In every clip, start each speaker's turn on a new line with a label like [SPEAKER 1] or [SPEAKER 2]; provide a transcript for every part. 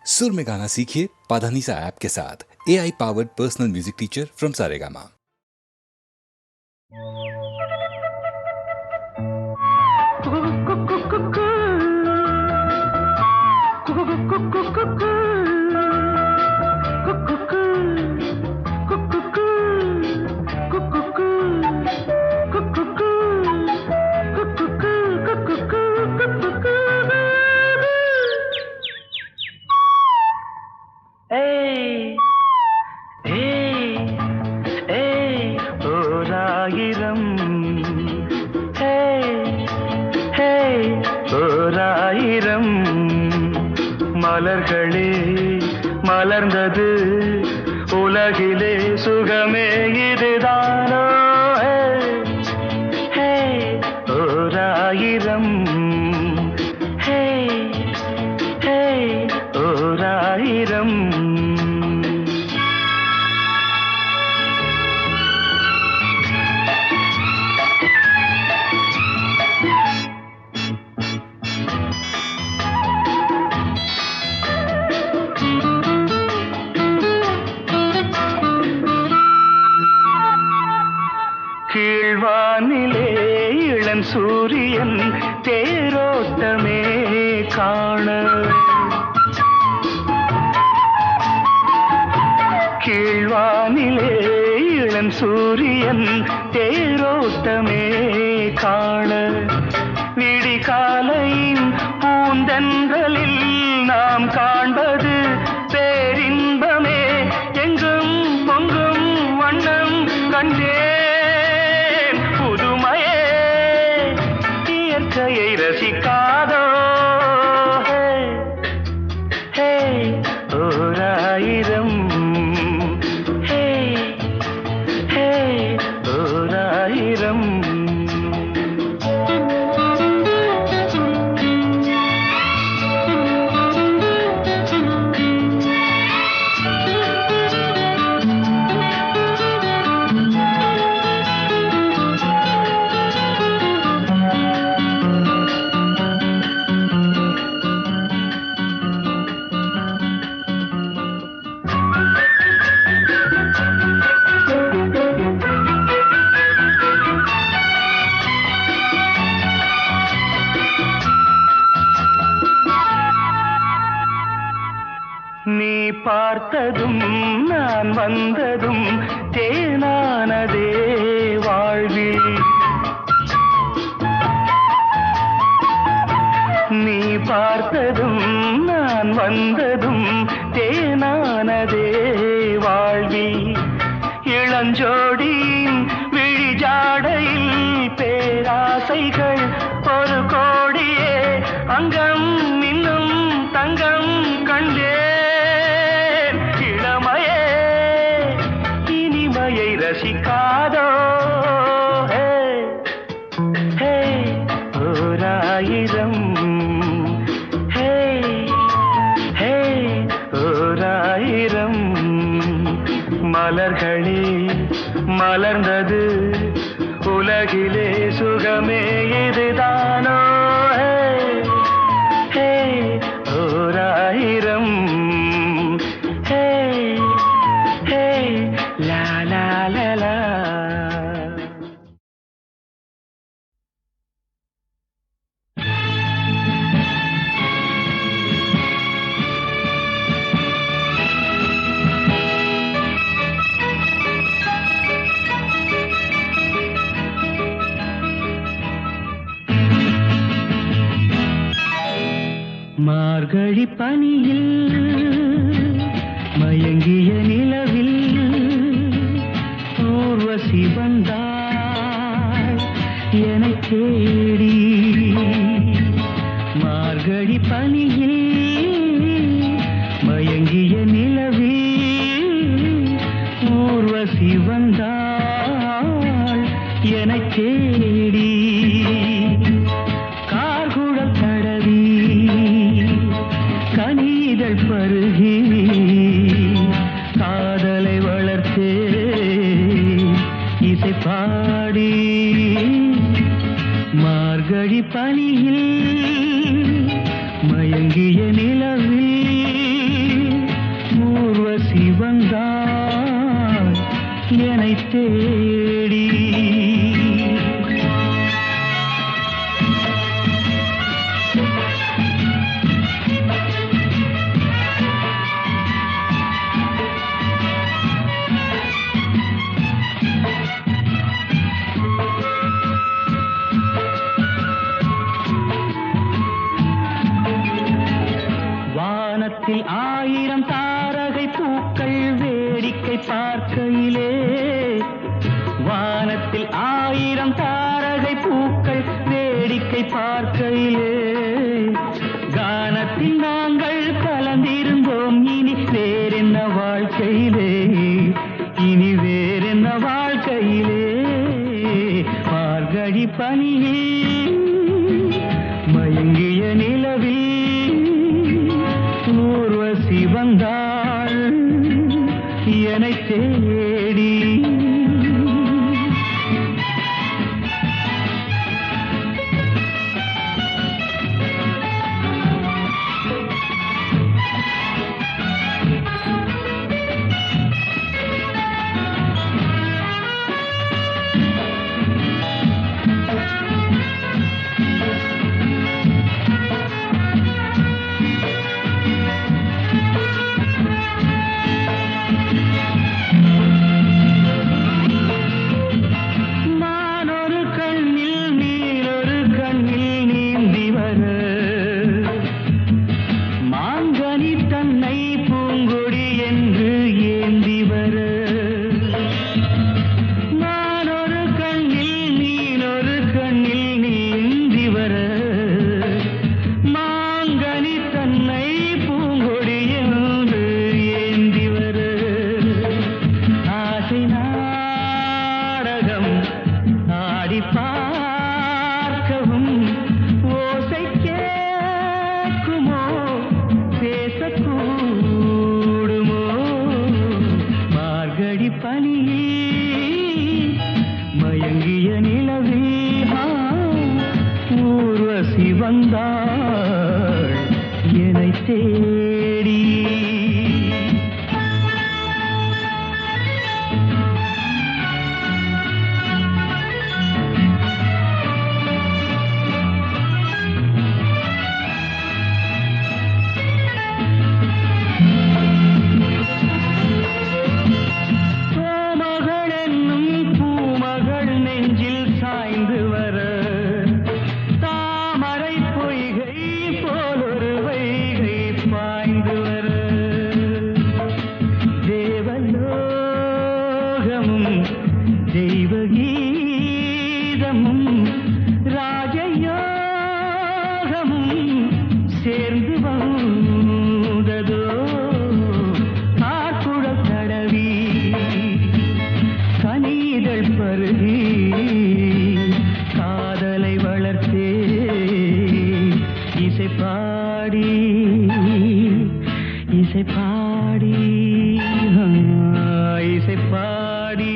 [SPEAKER 1] सुर में गाना सीखिए पाधानीसा ऐप के साथ। AI powered personal music teacher from Saregama.
[SPEAKER 2] மலர்களே மலர்ந்தது உலகிலே சுகமே இதுதானோ ஓராயிரம் ஓராயிரம் கீழ்வானிலே இளம் சூரியன் தேரோட்டமே காண கீழ்வானிலே இளம் சூரியன் தேரோட்டமே காண விடிகாலையின் பூந்தென்றலில் நாம் காண்பது பேரின்பமே எங்கும் பொங்கும் வண்ணம் கண்டே ரசிக்காதோ ஓராயிரம் ஓராயிரம் நீ பார்த்ததும் நான் வந்ததும் தேனானதே வாழ்வில் நீ பார்த்ததும் நான் வந்ததும் தேனானதே வாழ்வில் இளஞ்சோடியின் விழிஜாடையில் பேராசைகள் ஒரு கோடியே அங்கம் இன்னும் தங்கம் கண்டே ரசிக்காதோ ஓராயிரம் ஓராயிரம் மலர்களே மலர்ந்தது உலகிலே சுகமே இதுதானோ ஓராயிரம் மார்கழி பனியில் மயங்கிய நிலவில் ஊர்வசி வந்தாள் என்னை தேடி மார்கழி பனியில் மயங்கிய நிலவில் ஊர்வசி வந்தாள் என்னை தேடி கார்குழல் தடவி கனிதழ் பருகி காதலை வளர்த்தே இசை பாடி மார்கழி பனியில் மயங்கிய நிலவில் தேடி. வானத்தில் 1000 தாரகை பூக்கள் வேடிக்கை பார்க்கையிலே, வானத்தில் 1000 தாரகை பூக்கள் வேடிக்கை பார்க்கையிலே, கானத்தில் நாங்கள் கலந்திருந்தோம். இனி வேறென்ன வாழ்க்கையிலே, இனி வேறென்ன வாழ்க்கையிலே. மார்கழி பனியே மயங்கிய நிலவில் ஊர்வசி வந்தாள் என்னை தேடி. வந்தாள் என்னை தேடி. தெய்வகீதமும் ராஜயோகமும் சேர்ந்து வந்ததோ காக்குழல் தடவி கனிதழ் பருகி காதலை வளர்த்தே இசை பாடி இசை பாடி இசை பாடி.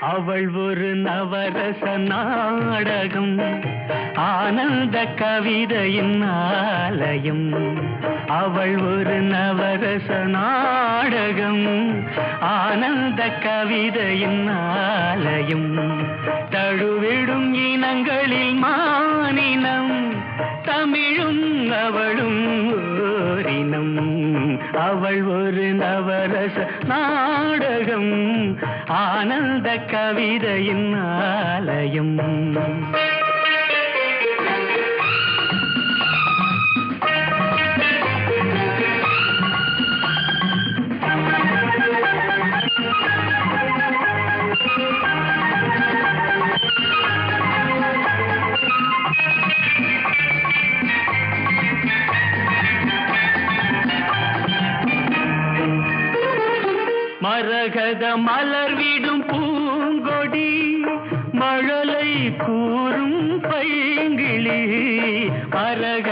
[SPEAKER 2] அவள் ஒரு நவரச நாடகம், ஆனந்த கவிதையின் ஆலயம். அவள் ஒரு நவரச நாடகம், ஆனந்த கவிதையின் ஆலயம். தழுவிடும் இனங்களில் மானினம், தமிழும் அவளும் ஓரினம். அவள் ஒரு நவரச நாடகம், ஆனந்த கவிதையின் ஆலயம்.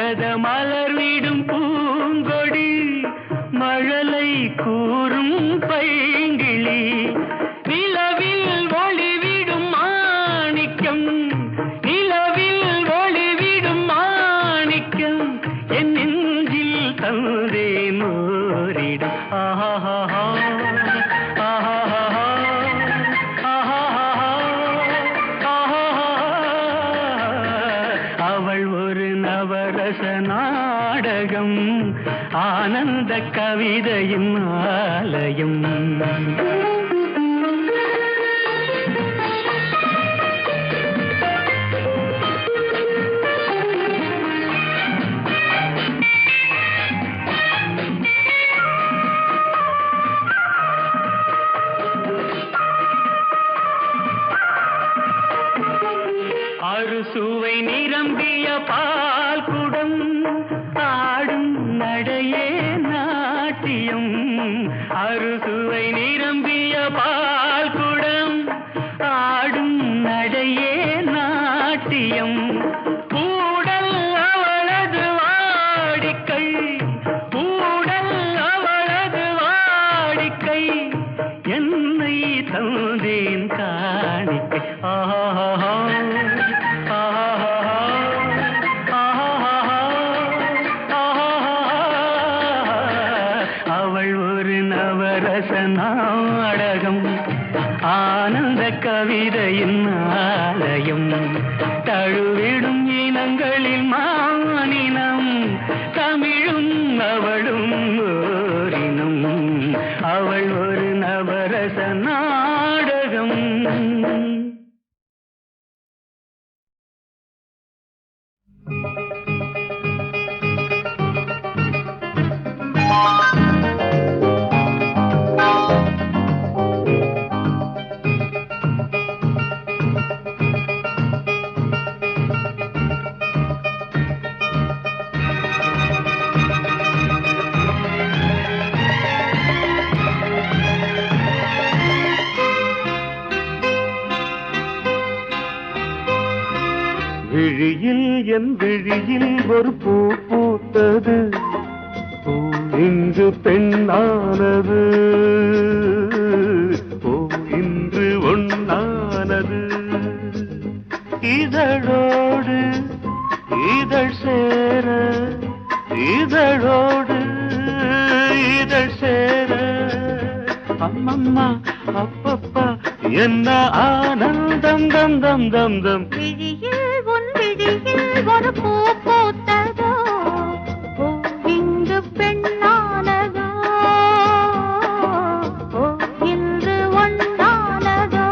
[SPEAKER 2] மரகத மலர்விடும் பூங்கொடி மழலை கூறும் பைங்கிளி நிலவில் ஒளிவிடும் மாணிக்கம் நிலவில் ஒளிவிடும் மாணிக்கம் என் நெஞ்சில் தந்தேன் ஓரிடம் ஆஹா நாடகம் ஆனந்த கவிதையின் ஆலயம் அறுசுவை நிரம்பிய பால் குடம் ஆடும் நடையே நாட்டியம் அறுசுவை நிரம்பிய பால் குடம் ஆடும் நடையே நாட்டியம் கூடல் அவளது வாடிக்கை கூடல் அவளது வாடிக்கை என்னை தந்தேன் காணிக்கை ஆஹா நாடகம் ஆனந்த கவிதையின் ஆலயம் தழுவிடும் இனங்களில் மானினம் தமிழும் அவளும் ஓரினம் அவள் ஒரு நவரச நாடகம் விழியில் என் விழியில் ஒரு பூ பூத்தது பூ இன்று பெண்ணானது பூ இன்று ஒண்ணானது இதழோடு இதழ் சேர இதழோடு இதழ் சேர அம்மம்மா அப்பப்பா என்ன ஆனந்தம் தம் தம் தம் தம் ஒரு பூ பூத்ததோ இங்கு பெண்ணானதோ இன்று ஒன்றானதோ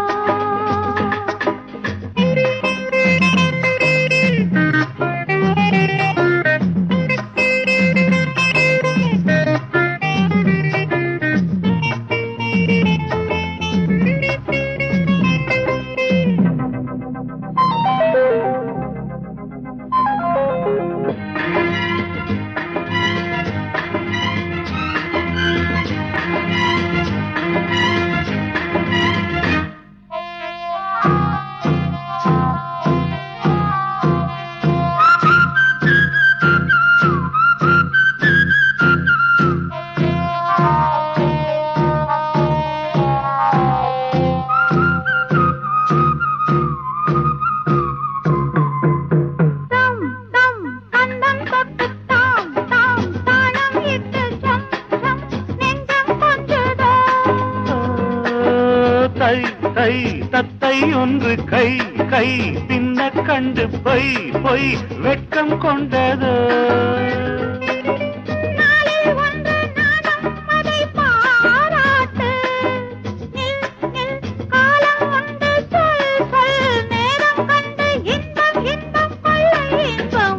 [SPEAKER 2] தத்தை ஒன்று கை கை பின்ன கண்டு பொய் பொய் வெட்கம் கொண்டது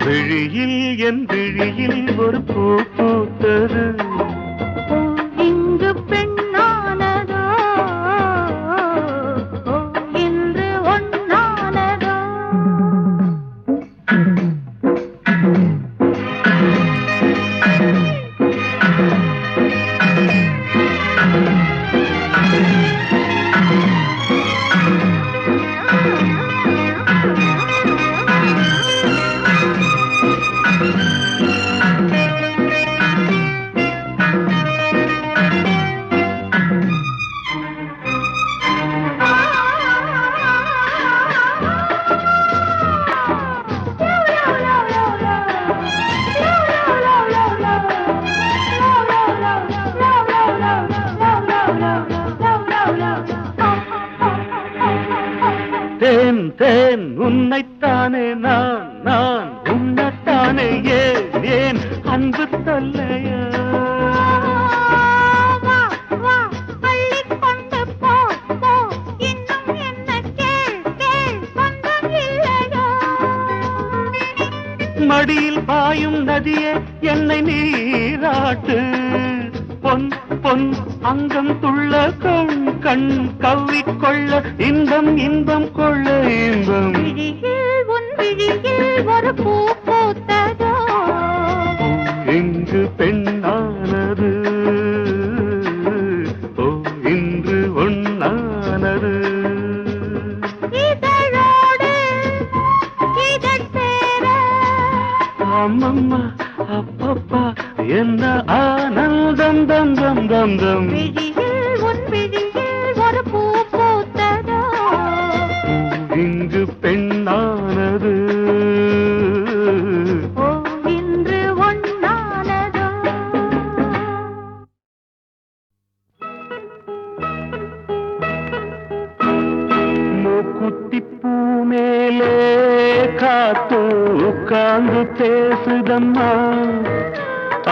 [SPEAKER 2] விழியில் என் விழியில் ஒரு பூ பூத்தது இங்கு பெண்ணானதோ இன்று ஒன்னானதோ உன்னத்தானே நான் உன்னத்தானே ஏன் ஏன் அன்பு தொல்லையா மடியில் பாயும் நதியே என்னை நீராட்டு பொன் பொன் அங்கம் துள்ள கண் கண் கவ்விக்கொள்ள இன்பம் இன்பம் கொள்ள இன்பம்
[SPEAKER 3] உன் விழியில் ஒரு பூ பூத்ததோ
[SPEAKER 2] இங்கு பெண்ணானது ஓ இன்று ஒன்னானது அம்மம்மா அப்பப்பா என்ன ஆனந்தம் தம் தம் தம் தம்
[SPEAKER 3] விழியில் உன் விழியில் ஒரு பூ பூத்ததோ
[SPEAKER 2] இங்கு பெண்ணானது
[SPEAKER 3] ஓ இன்று ஒன்னானதோ
[SPEAKER 2] மூக்குத்தி பூ மேலே காத்து உட்கார்ந்து பேசுதம்மா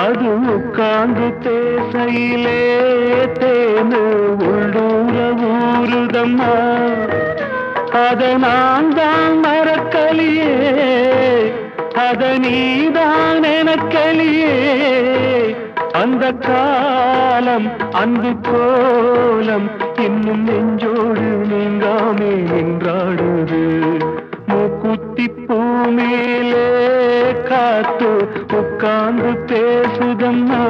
[SPEAKER 2] அது உட்கார்ந்து பேசையிலே தேனு உள்ளூர ஊருதம்மா அத நான் தான் மறக்கலியே அத நீதான் எனக்கலியே அந்த காலம் அன்பு கோலம் இன்னும் நெஞ்சோடு நீங்காமே நின்றாடுது மூக்குத்தி பூ மேலே காத்து உட்கார்ந்து பேசுதம்மா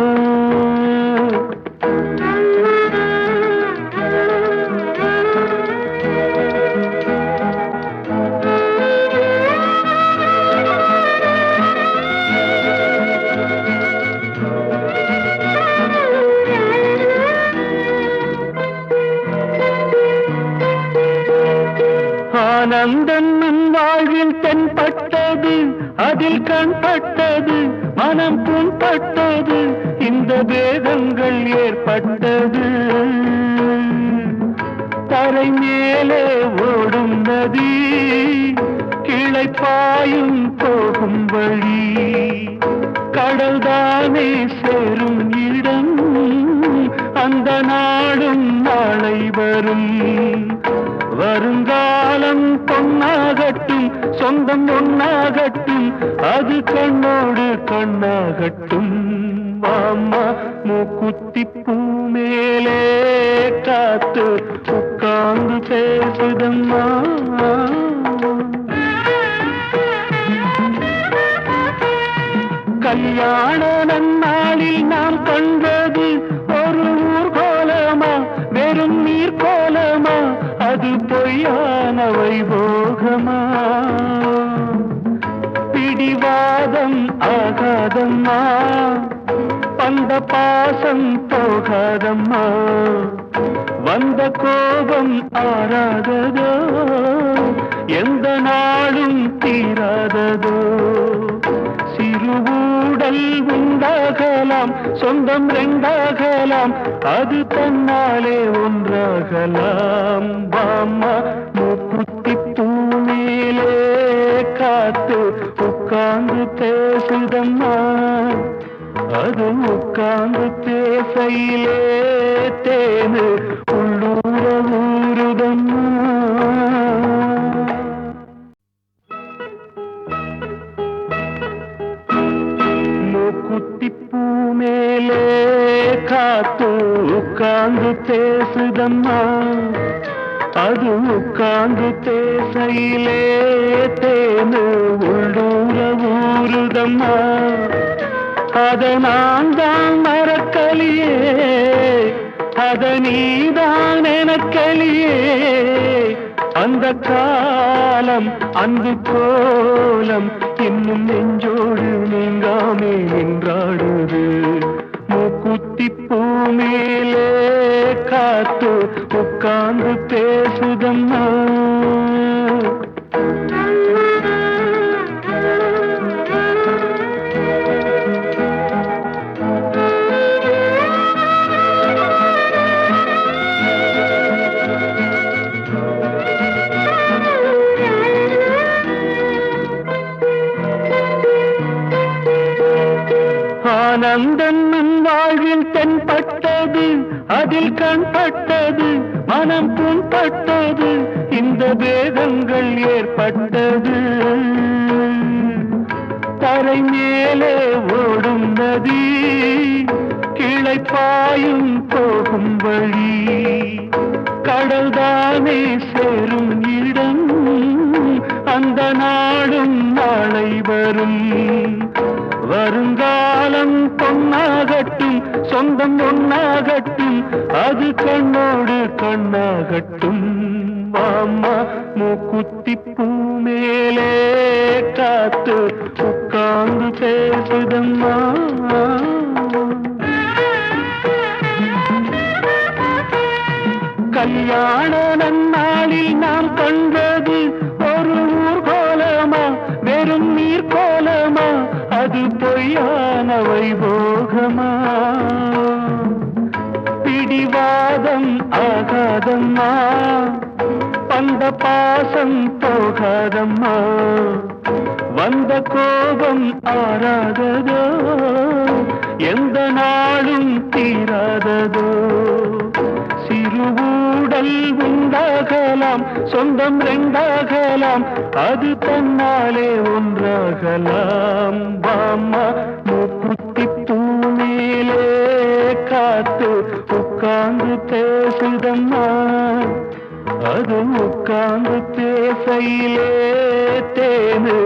[SPEAKER 2] ஆனந்தன் வாழ்வில் தென்பட்டது அதில் கண்பட்டது மனம் புண்பட்டது இந்த வேதங்கள் ஏற்பட்டது தரை மேலே ஓடும் நதி கிளை பாயும் போகும் வழி கடல்தானே சேரும் இடம் அந்த நாடும் நாளை வரும் வருங்காலம் பொன்னாகட்டும் சொந்தம் ஒன்னாகட்டும் அது கண்ணோடு கண்ணாகட்டும் மாமா மூக்குத்தி பூ மேலே காத்து உட்கார்ந்து பேசுதம்மா கல்யாண நன்னாளில் நாம் கண்டது ஒரு ஊர்கோலமா வெறும் நீர் கோலமா அது பொய்யான வைபோகமா பிடிவாதம் ஆகாதம்மா பந்த பாசம் போகாதம்மா வந்த கோபம் ஆறாததோ எந்த நாளும் தீராததோ சிறுவூடல் உண்டாகலாம் சொந்தம் ரெண்டாகலாம் அது தன்னாலே ஒன்றாகலாம் வாம்மா மூக்குத்தி பூ மேலே காத்து உட்கார்ந்து பேசுதம்மா அது உட்கார்ந்து பேசையிலே தேனு உள்ளூர ஊருதம்மா மூக்குத்தி பூ மேலே காத்து உட்கார்ந்து பேசுதம்மா அது உட்கார்ந்து பேசையிலே தேனு உள்ளூர ஊருதம்மா அத நான் தான் மறக்கலியே அத நீதான் எனக்கலியே அந்த காலம் அன்பு கோலம் இன்னும் நெஞ்சோடு நீங்காமே நின்றாடுது மூக்குத்தி பூ மேலே காத்து உட்கார்ந்து பேசுதம்மா ஆனந்தன் நம் வாழ்வில் தென்பட்டது, அதில் கண்பட்டது, மனம் புண்பட்டது, இந்த வேதங்கள் ஏற்பட்டது. தரை மேலே ஓடும் நதி, கிளை பாயும் போகும் வழி, கடல்தானே சேரும் இடம், அந்த நாடும் நாளை வரும். வருங்காலம் பொன்னாகட்டும், சொந்தம் ஒன்னாகட்டும், அது கண்ணோடு கண்ணாகட்டும். மாமா மூக்குத்தி பூ மேலே காத்து உட்கார்ந்து பேசுதம்மா. கல்யாண நன்னாளில் நாம் கண்டது ஒரு ஊர்கோலமா, வெறும் நீர் கோலமா, அது பொய்யான வைபோகமா. பிடிவாதம் ஆகாதம்மா, பந்த பாசம் போகாதம்மா, வந்த கோபம் ஆறாததோ, எந்த நாளும் தீராததோ. சிறுவூடல் உண்டாகலாம், சொந்தம் ரெண்டாகலாம், அது தன்னாலே ஒன்றாகலாம். பாம்மா மூக்குத்தி பூ மேலே காத்து உட்கார்ந்து பேசுதம்மா, அது உட்கார்ந்து பேசையிலே தேனு